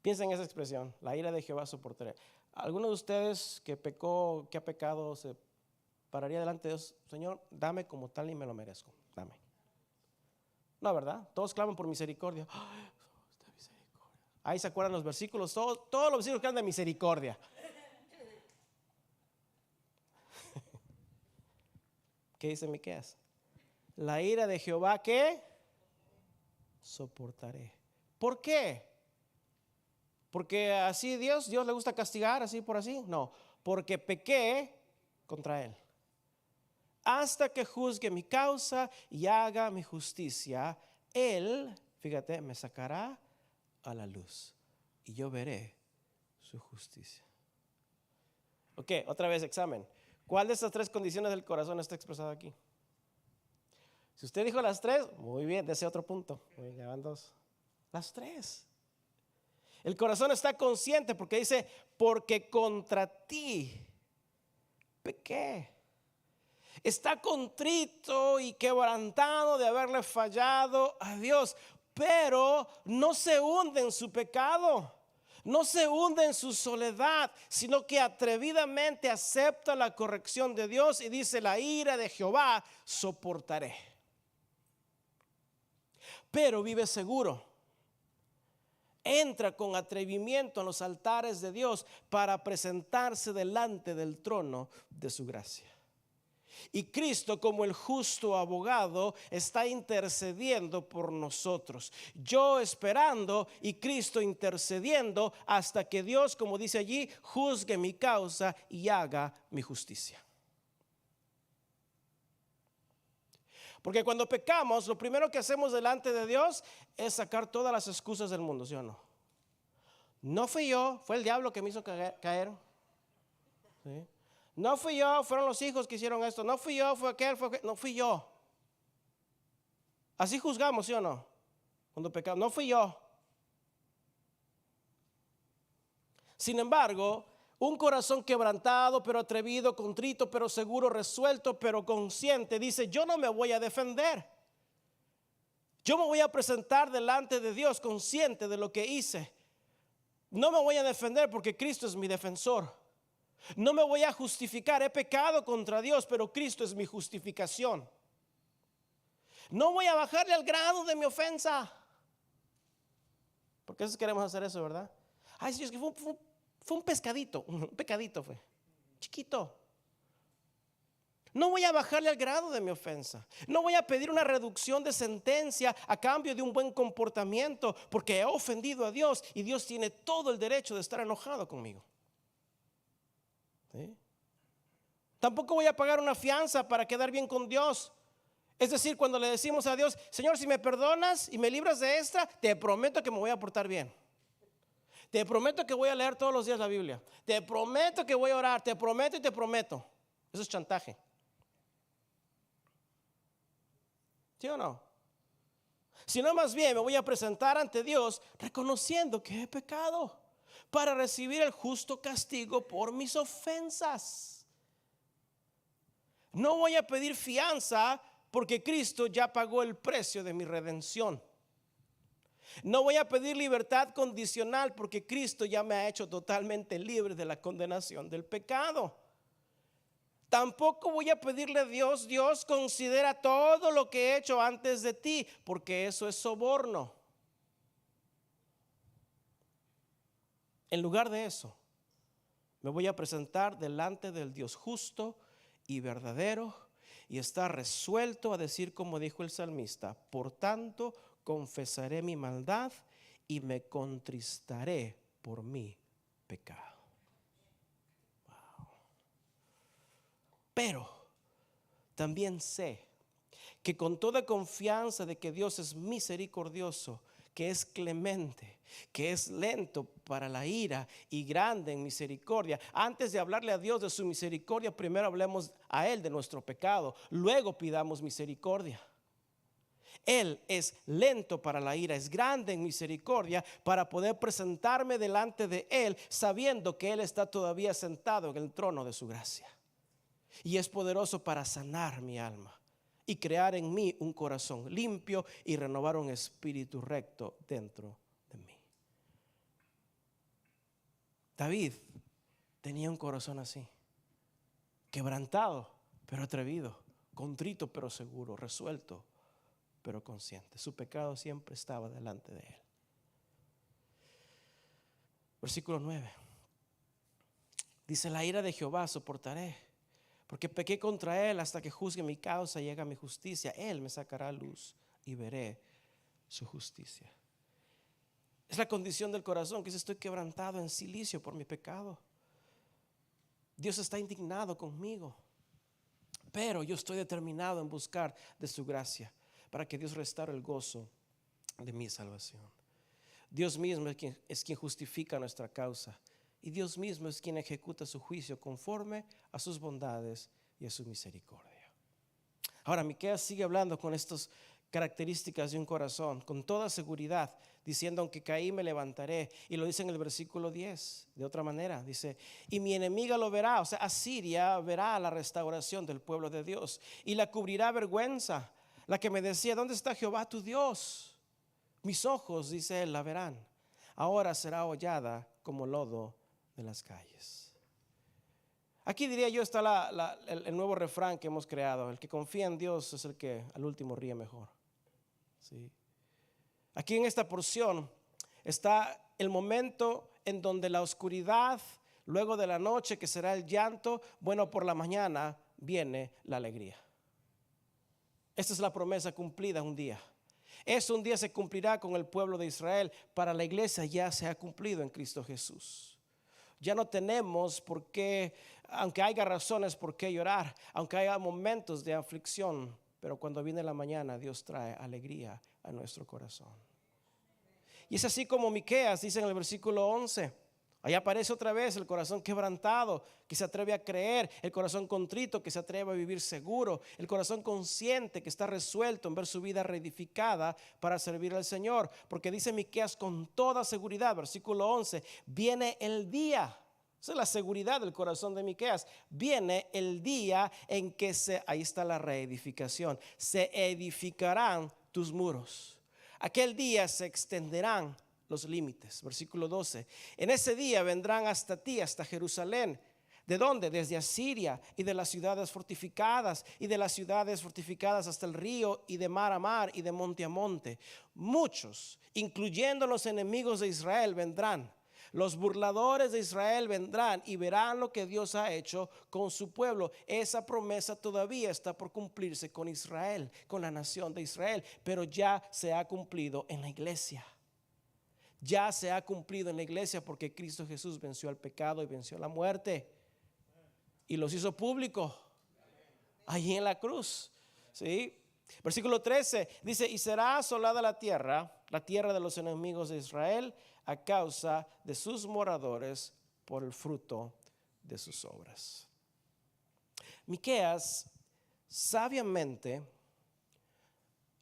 Piensa en esa expresión: la ira de Jehová soportaré. ¿Alguno de ustedes que ha pecado, se pararía delante de Dios: Señor, dame como tal y me lo merezco? Dame. No, ¿verdad? Todos claman por misericordia. Ahí se acuerdan los versículos, todos los versículos que hablan de misericordia. ¿Qué dice Miqueas? La ira de Jehová, ¿qué? Soportaré. ¿Por qué? Porque así Dios le gusta castigar, así por así. No, porque pequé contra Él. Hasta que juzgue mi causa y haga mi justicia, Él, fíjate, me sacará a la luz y yo veré su justicia. Ok, otra vez examen. ¿Cuál de estas tres condiciones del corazón está expresada aquí? Si usted dijo las tres, muy bien, desea otro punto. Ya van dos. Las tres. El corazón está consciente porque dice: porque contra ti pequé. Está contrito y quebrantado de haberle fallado a Dios, pero no se hunde en su pecado. No se hunde en su soledad, sino que atrevidamente acepta la corrección de Dios y dice: la ira de Jehová soportaré. Pero vive seguro. Entra con atrevimiento a los altares de Dios para presentarse delante del trono de su gracia. Y Cristo, como el justo abogado, está intercediendo por nosotros. Yo esperando y Cristo intercediendo hasta que Dios, como dice allí, juzgue mi causa y haga mi justicia. Porque cuando pecamos, lo primero que hacemos delante de Dios es sacar todas las excusas del mundo, ¿sí o no? No fui yo, fue el diablo que me hizo caer. ¿Sí? No fui yo, fueron los hijos que hicieron esto. No fui yo, fue aquel, no fui yo. Así juzgamos, ¿sí o no? Cuando pecamos, no fui yo. Sin embargo, Un corazón quebrantado, pero atrevido, contrito, pero seguro, resuelto, pero consciente. Dice, yo no me voy a defender. Yo me voy a presentar delante de Dios consciente de lo que hice. No me voy a defender porque Cristo es mi defensor. No me voy a justificar. He pecado contra Dios, pero Cristo es mi justificación. No voy a bajarle al grado de mi ofensa. Porque a veces queremos hacer eso, ¿verdad? Ay, sí, es que fue un pescadito. Un pecadito fue. Chiquito. No voy a bajarle al grado de mi ofensa. No voy a pedir una reducción de sentencia a cambio de un buen comportamiento, porque he ofendido a Dios y Dios tiene todo el derecho de estar enojado conmigo. ¿Sí? Tampoco voy a pagar una fianza para quedar bien con Dios. Es decir, cuando le decimos a Dios, Señor, si me perdonas y me libras de esta, te prometo que me voy a portar bien. Te prometo que voy a leer todos los días la Biblia. Te prometo que voy a orar. Te prometo y te prometo. Eso es chantaje. ¿Sí o no? Si no, más bien me voy a presentar ante Dios reconociendo que he pecado para recibir el justo castigo por mis ofensas. No voy a pedir fianza porque Cristo ya pagó el precio de mi redención. No voy a pedir libertad condicional porque Cristo ya me ha hecho totalmente libre de la condenación del pecado. Tampoco voy a pedirle a Dios, Dios, considera todo lo que he hecho antes de ti, porque eso es soborno. En lugar de eso, me voy a presentar delante del Dios justo y verdadero y estar resuelto a decir, como dijo el salmista, por tanto confesaré mi maldad y me contristaré por mi pecado. Pero también sé que con toda confianza de que Dios es misericordioso, que es clemente, que es lento para la ira y grande en misericordia. Antes de hablarle a Dios de su misericordia, primero hablemos a Él de nuestro pecado, luego pidamos misericordia. Él es lento para la ira, es grande en misericordia para poder presentarme delante de Él sabiendo que Él está todavía sentado en el trono de su gracia. Y es poderoso para sanar mi alma y crear en mí un corazón limpio y renovar un espíritu recto dentro de mí. David tenía un corazón así, quebrantado pero atrevido, contrito pero seguro, resuelto pero consciente. Su pecado siempre estaba delante de él. Versículo 9. Dice, la ira de Jehová soportaré, porque pequé contra él hasta que juzgue mi causa y haga mi justicia. Él me sacará a luz y veré su justicia. Es la condición del corazón, que estoy quebrantado en silicio por mi pecado. Dios está indignado conmigo, pero yo estoy determinado en buscar de su gracia para que Dios restaure el gozo de mi salvación. Dios mismo es quien justifica nuestra causa. Y Dios mismo es quien ejecuta su juicio conforme a sus bondades y a su misericordia. Ahora, Miqueas sigue hablando con estas características de un corazón, con toda seguridad, diciendo, aunque caí me levantaré. Y lo dice en el versículo 10, de otra manera, dice, y mi enemiga lo verá, o sea, Asiria verá la restauración del pueblo de Dios y la cubrirá vergüenza. La que me decía, ¿dónde está Jehová tu Dios? Mis ojos, dice él, la verán. Ahora será hollada como lodo de las calles. Aquí diría yo está el nuevo refrán que hemos creado: el que confía en Dios es el que al último ríe mejor. ¿Sí? Aquí en esta porción está el momento en donde la oscuridad, luego de la noche que será el llanto, bueno, por la mañana viene la alegría. Esta es la promesa cumplida un día. Eso un día se cumplirá con el pueblo de Israel. Para la iglesia ya se ha cumplido en Cristo Jesús. Ya no tenemos por qué, aunque haya razones por qué llorar, aunque haya momentos de aflicción, pero cuando viene la mañana Dios trae alegría a nuestro corazón. Y es así como Miqueas dice en el versículo 11. Ahí aparece otra vez el corazón quebrantado que se atreve a creer, el corazón contrito que se atreve a vivir seguro, el corazón consciente que está resuelto en ver su vida reedificada para servir al Señor. Porque dice Miqueas con toda seguridad, versículo 11, viene el día. Esa es la seguridad del corazón de Miqueas. Viene el día en que ahí está la reedificación, se edificarán tus muros. Aquel día se extenderán los límites. Versículo 12. En ese día vendrán hasta ti, hasta Jerusalén. ¿De dónde? Desde Asiria y de las ciudades fortificadas y de las ciudades fortificadas hasta el río y de mar a mar y de monte a monte. Muchos, incluyendo los enemigos de Israel, vendrán. Los burladores de Israel vendrán y verán lo que Dios ha hecho con su pueblo. Esa promesa todavía está por cumplirse con Israel, con la nación de Israel, pero ya se ha cumplido en la iglesia. Ya se ha cumplido en la iglesia porque Cristo Jesús venció al pecado y venció la muerte y los hizo públicos allí en la cruz. ¿Sí? Versículo 13 dice: y será asolada la tierra de los enemigos de Israel, a causa de sus moradores, por el fruto de sus obras. Miqueas sabiamente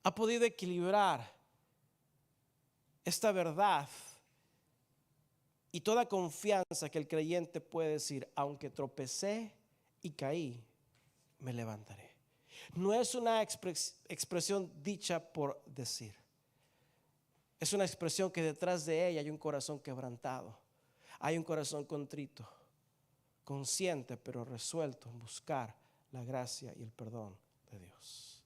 ha podido equilibrar esta verdad y toda confianza que el creyente puede decir: aunque tropecé y caí, me levantaré. No es una expresión dicha por decir. Es una expresión que detrás de ella hay un corazón quebrantado, hay un corazón contrito, consciente pero resuelto en buscar la gracia y el perdón de Dios.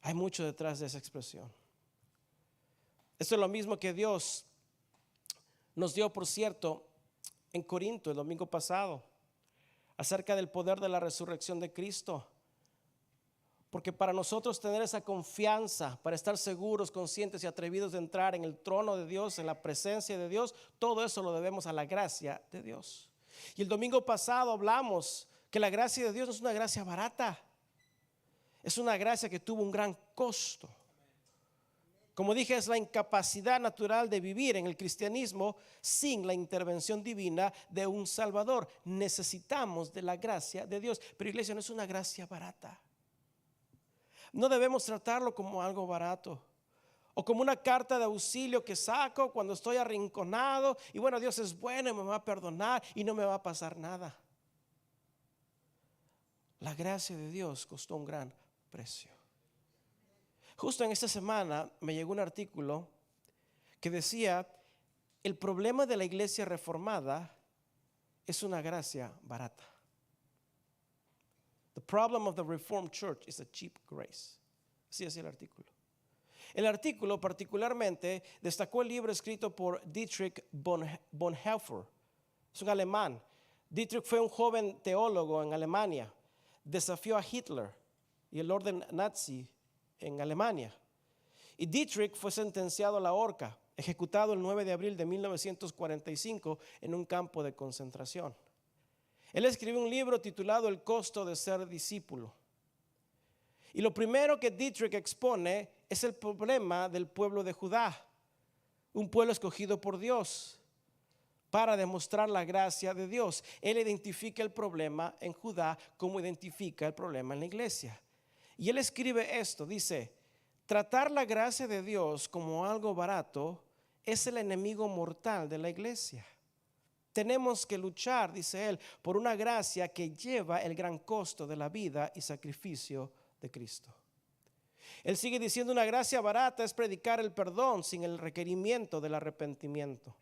Hay mucho detrás de esa expresión. Esto es lo mismo que Dios nos dio, por cierto, en Corinto el domingo pasado, acerca del poder de la resurrección de Cristo. Porque para nosotros tener esa confianza, para estar seguros, conscientes y atrevidos de entrar en el trono de Dios, en la presencia de Dios, todo eso lo debemos a la gracia de Dios. Y el domingo pasado hablamos que la gracia de Dios no es una gracia barata, es una gracia que tuvo un gran costo. Como dije, es la incapacidad natural de vivir en el cristianismo sin la intervención divina de un Salvador. Necesitamos de la gracia de Dios, pero iglesia, no es una gracia barata. No debemos tratarlo como algo barato o como una carta de auxilio que saco cuando estoy arrinconado y bueno, Dios es bueno y me va a perdonar y no me va a pasar nada. La gracia de Dios costó un gran precio. Justo en esta semana me llegó un artículo que decía: el problema de la iglesia reformada es una gracia barata. The problem of the Reformed Church is a cheap grace. Así es el artículo. El artículo particularmente destacó el libro escrito por Dietrich Bonhoeffer. Es un alemán. Dietrich fue un joven teólogo en Alemania. Desafió a Hitler y el orden nazi en Alemania. Y Dietrich fue sentenciado a la horca, ejecutado el 9 de abril de 1945 en un campo de concentración. Él escribió un libro titulado El costo de ser discípulo. Y lo primero que Dietrich expone es el problema del pueblo de Judá, un pueblo escogido por Dios para demostrar la gracia de Dios. Él identifica el problema en Judá como identifica el problema en la iglesia. Y él escribe esto, dice: tratar la gracia de Dios como algo barato es el enemigo mortal de la iglesia. Tenemos que luchar, dice él, por una gracia que lleva el gran costo de la vida y sacrificio de Cristo. Él sigue diciendo: una gracia barata es predicar el perdón sin el requerimiento del arrepentimiento.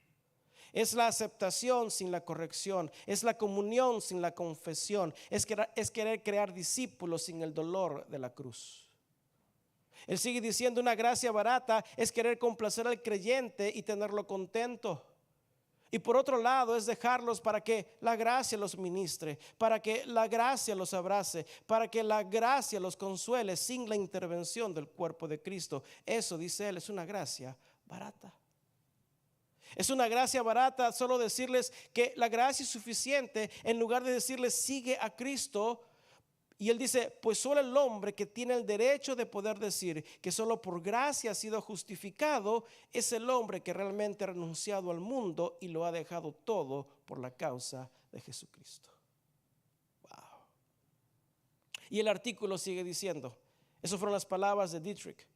Es la aceptación sin la corrección, es la comunión sin la confesión, es querer crear discípulos sin el dolor de la cruz. Él sigue diciendo: una gracia barata es querer complacer al creyente y tenerlo contento. Y por otro lado es dejarlos para que la gracia los ministre, para que la gracia los abrace, para que la gracia los consuele sin la intervención del cuerpo de Cristo. Eso, dice él, es una gracia barata. Es una gracia barata solo decirles que la gracia es suficiente en lugar de decirles sigue a Cristo. Y él dice: pues solo el hombre que tiene el derecho de poder decir que solo por gracia ha sido justificado es el hombre que realmente ha renunciado al mundo y lo ha dejado todo por la causa de Jesucristo. Wow. Y el artículo sigue diciendo, esas fueron las palabras de Dietrich: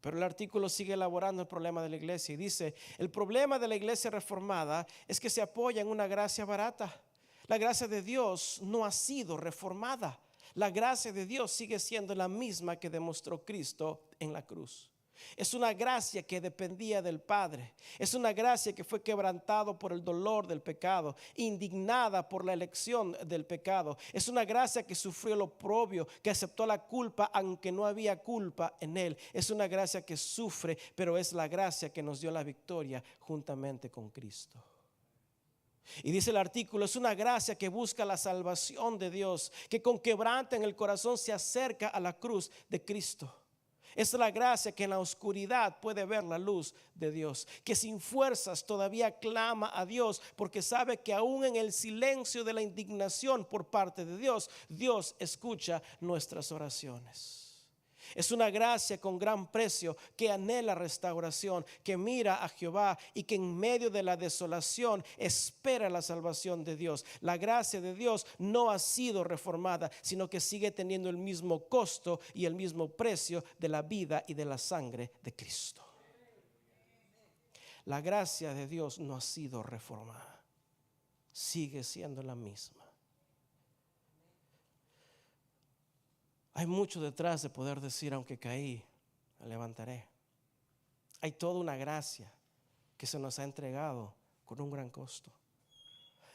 Pero el artículo sigue elaborando el problema de la iglesia y dice: el problema de la iglesia reformada es que se apoya en una gracia barata. La gracia de Dios no ha sido reformada. La gracia de Dios sigue siendo la misma que demostró Cristo en la cruz. Es una gracia que dependía del Padre. Es una gracia que fue quebrantado por el dolor del pecado, indignada por la elección del pecado. Es una gracia que sufrió el oprobio, que aceptó la culpa aunque no había culpa en él. Es una gracia que sufre, pero es la gracia que nos dio la victoria juntamente con Cristo. Y dice el artículo: es una gracia que busca la salvación de Dios, que con quebranta en el corazón se acerca a la cruz de Cristo. Es la gracia que en la oscuridad puede ver la luz de Dios, que sin fuerzas todavía clama a Dios, porque sabe que aún en el silencio de la indignación por parte de Dios, Dios escucha nuestras oraciones. Es una gracia con gran precio que anhela restauración, que mira a Jehová y que en medio de la desolación espera la salvación de Dios. La gracia de Dios no ha sido reformada, sino que sigue teniendo el mismo costo y el mismo precio de la vida y de la sangre de Cristo. La gracia de Dios no ha sido reformada, sigue siendo la misma. Hay mucho detrás de poder decir: aunque caí, me levantaré. Hay toda una gracia que se nos ha entregado con un gran costo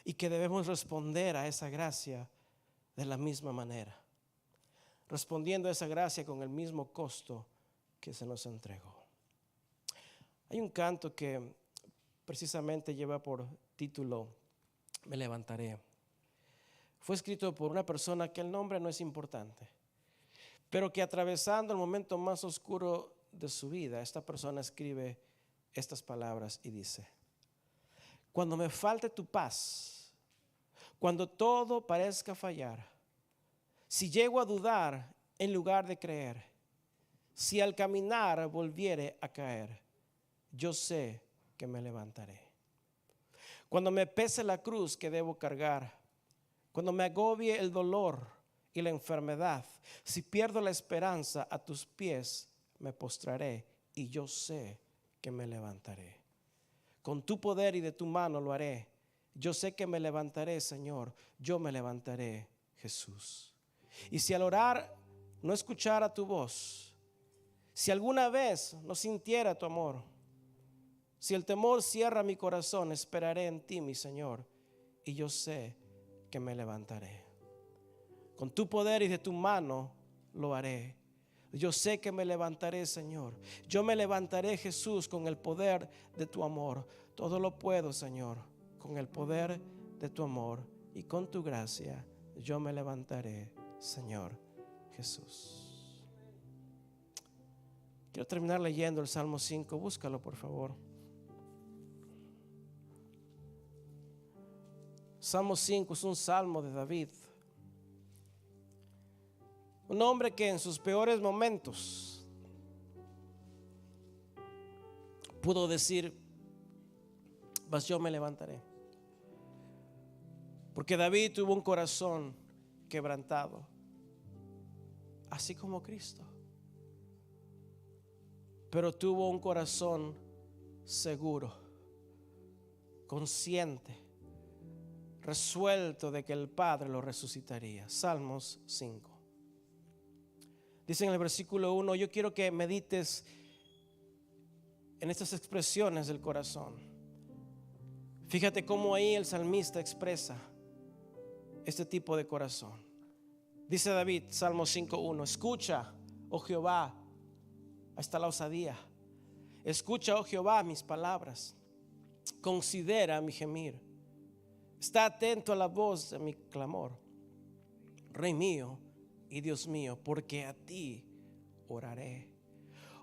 y que debemos responder a esa gracia de la misma manera, respondiendo a esa gracia con el mismo costo que se nos entregó. Hay un canto que precisamente lleva por título Me levantaré. Fue escrito por una persona que el nombre no es importante, pero que atravesando el momento más oscuro de su vida, esta persona escribe estas palabras y dice: cuando me falte tu paz, cuando todo parezca fallar, si llego a dudar en lugar de creer, si al caminar volviere a caer, yo sé que me levantaré. Cuando me pese la cruz que debo cargar, cuando me agobie el dolor y la enfermedad, si pierdo la esperanza, a tus pies me postraré y yo sé que me levantaré. Con tu poder y de tu mano lo haré. Yo sé que me levantaré, Señor, yo me levantaré, Jesús. Y si al orar no escuchara tu voz, si alguna vez no sintiera tu amor, si el temor cierra mi corazón, esperaré en ti, mi Señor, y yo sé que me levantaré. Con tu poder y de tu mano lo haré. Yo sé que me levantaré, Señor. Yo me levantaré, Jesús, con el poder de tu amor. Todo lo puedo, Señor, con el poder de tu amor y con tu gracia. Yo me levantaré, Señor Jesús. Quiero terminar leyendo el Salmo 5. Búscalo, por favor. Salmo 5 es un salmo de David. Un hombre que en sus peores momentos pudo decir: mas yo me levantaré. Porque David tuvo un corazón quebrantado, así como Cristo. Pero tuvo un corazón seguro, consciente, resuelto de que el Padre lo resucitaría. Salmos 5. Dice en el versículo 1: yo quiero que medites en estas expresiones del corazón. Fíjate cómo ahí el salmista expresa este tipo de corazón. Dice David, Salmo 5:1: escucha, oh Jehová, hasta la osadía. Escucha, oh Jehová, mis palabras. Considera mi gemir. Está atento a la voz de mi clamor. Rey mío y Dios mío, porque a ti oraré.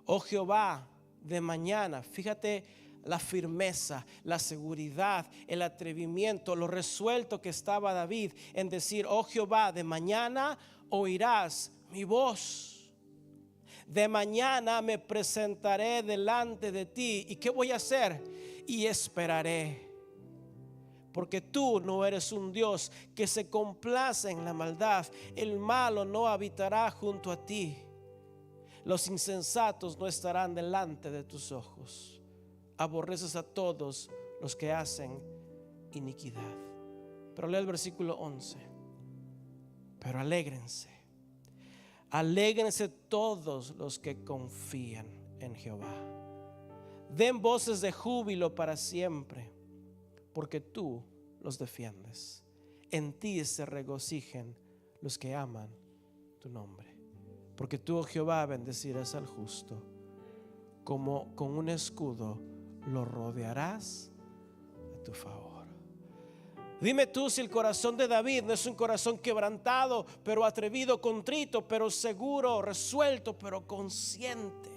Oh Jehová, de mañana, fíjate la firmeza, la seguridad, el atrevimiento, lo resuelto que estaba David en decir: oh Jehová, de mañana oirás mi voz. De mañana me presentaré delante de ti. ¿Y qué voy a hacer? Y esperaré. Porque tú no eres un Dios que se complace en la maldad. El malo no habitará junto a ti. Los insensatos no estarán delante de tus ojos. Aborreces a todos los que hacen iniquidad. Pero lee el versículo 11. Pero alégrense. Alégrense todos los que confían en Jehová. Den voces de júbilo para siempre, porque tú los defiendes. En ti se regocijen los que aman tu nombre. Porque tú, oh Jehová, bendecirás al justo, como con un escudo lo rodearás a tu favor. Dime tú si el corazón de David no es un corazón quebrantado, pero atrevido, contrito, pero seguro, resuelto, pero consciente.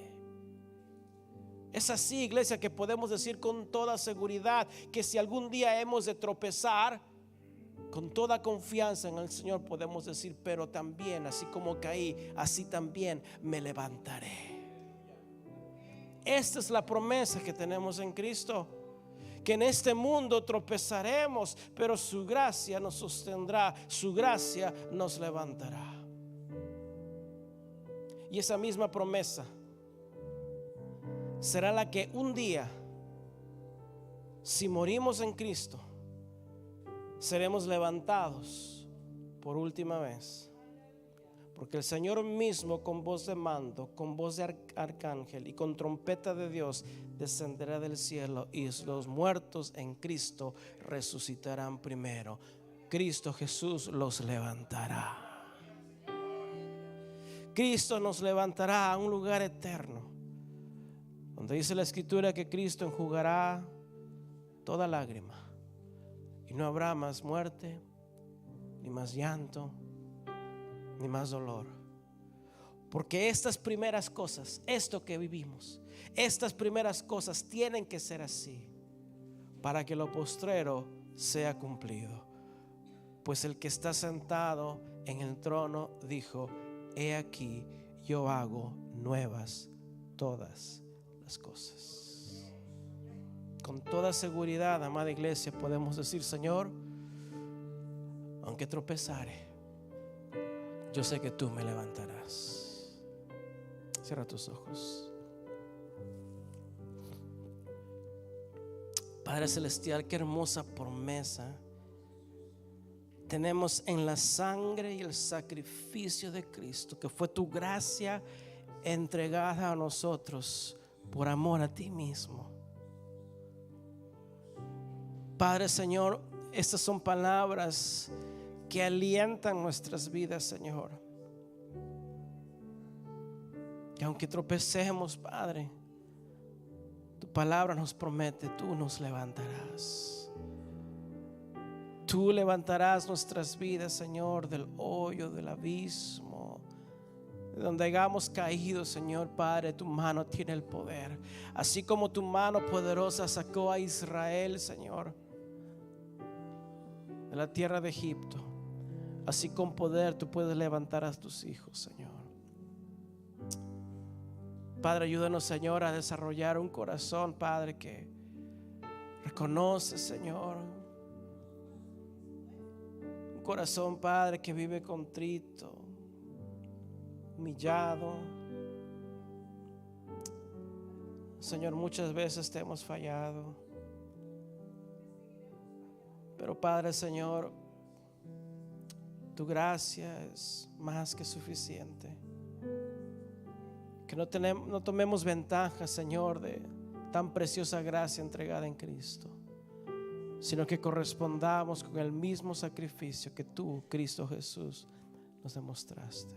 Es así, iglesia, que podemos decir con toda seguridad que si algún día hemos de tropezar, con toda confianza en el Señor podemos decir, pero también, así como caí, así también me levantaré. Esta es la promesa que tenemos en Cristo, que en este mundo tropezaremos, pero su gracia nos sostendrá, su gracia nos levantará. Y esa misma promesa será la que un día, si morimos en Cristo, seremos levantados por última vez. Porque el Señor mismo, con voz de mando, con voz de arcángel y con trompeta de Dios, descenderá del cielo, y los muertos en Cristo resucitarán primero. Cristo Jesús los levantará. Cristo nos levantará a un lugar eterno, donde dice la Escritura que Cristo enjugará toda lágrima, y no habrá más muerte, ni más llanto, ni más dolor. Porque estas primeras cosas, esto que vivimos, estas primeras cosas tienen que ser así, para que lo postrero sea cumplido. Pues el que está sentado en el trono dijo: he aquí, yo hago nuevas todas las cosas. Con toda seguridad, amada iglesia, podemos decir: Señor, aunque tropezare, yo sé que tú me levantarás. Cierra tus ojos. Padre celestial, qué hermosa promesa tenemos en la sangre y el sacrificio de Cristo, que fue tu gracia entregada a nosotros por amor a ti mismo. Padre, Señor, estas son palabras que alientan nuestras vidas, Señor. Que aunque tropecemos, Padre, tu palabra nos promete: tú nos levantarás. Tú levantarás nuestras vidas, Señor, del hoyo, del abismo, de donde hayamos caído, Señor. Padre, tu mano tiene el poder. Así como tu mano poderosa sacó a Israel, Señor, de la tierra de Egipto, así con poder tú puedes levantar a tus hijos, Señor. Padre, ayúdanos, Señor, a desarrollar un corazón, Padre, que reconoce, Señor. Un corazón, Padre, que vive contrito, humillado. Señor, muchas veces te hemos fallado, pero Padre, Señor, tu gracia es más que suficiente. Que no tomemos ventaja, Señor, de tan preciosa gracia entregada en Cristo, sino que correspondamos con el mismo sacrificio que tú, Cristo Jesús, nos demostraste.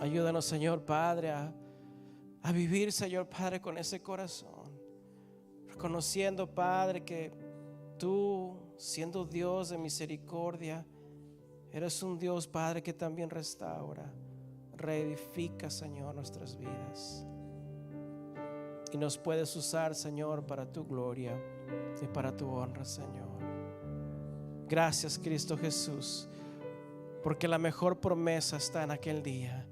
Ayúdanos, Señor Padre, a vivir, Señor Padre, con ese corazón, reconociendo, Padre, que tú, siendo Dios de misericordia, eres un Dios, Padre, que también restaura, reedifica, Señor, nuestras vidas. Y nos puedes usar, Señor, para tu gloria y para tu honra, Señor. Gracias, Cristo Jesús, porque la mejor promesa está en aquel día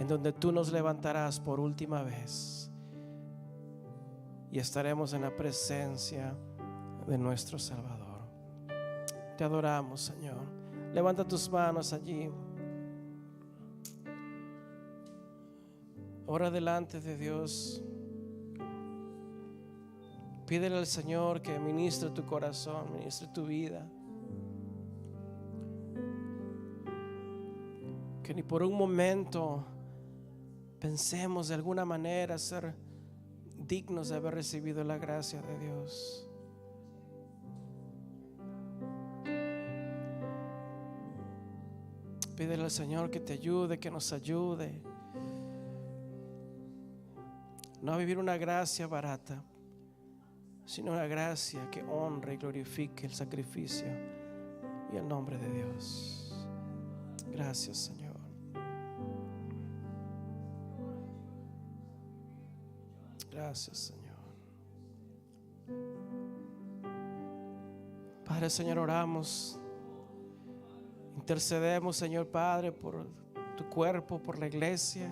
en donde tú nos levantarás por última vez y estaremos en la presencia de nuestro Salvador. Te adoramos, Señor. Levanta tus manos allí. Ora delante de Dios. Pídele al Señor que ministre tu corazón, ministre tu vida. Que ni por un momento pensemos de alguna manera ser dignos de haber recibido la gracia de Dios. Pídele al Señor que te ayude, que nos ayude. No a vivir una gracia barata, sino una gracia que honre y glorifique el sacrificio y el nombre de Dios. Gracias, Señor. Gracias, Señor. Padre, Señor, oramos. Intercedemos, Señor Padre, por tu cuerpo, por la iglesia.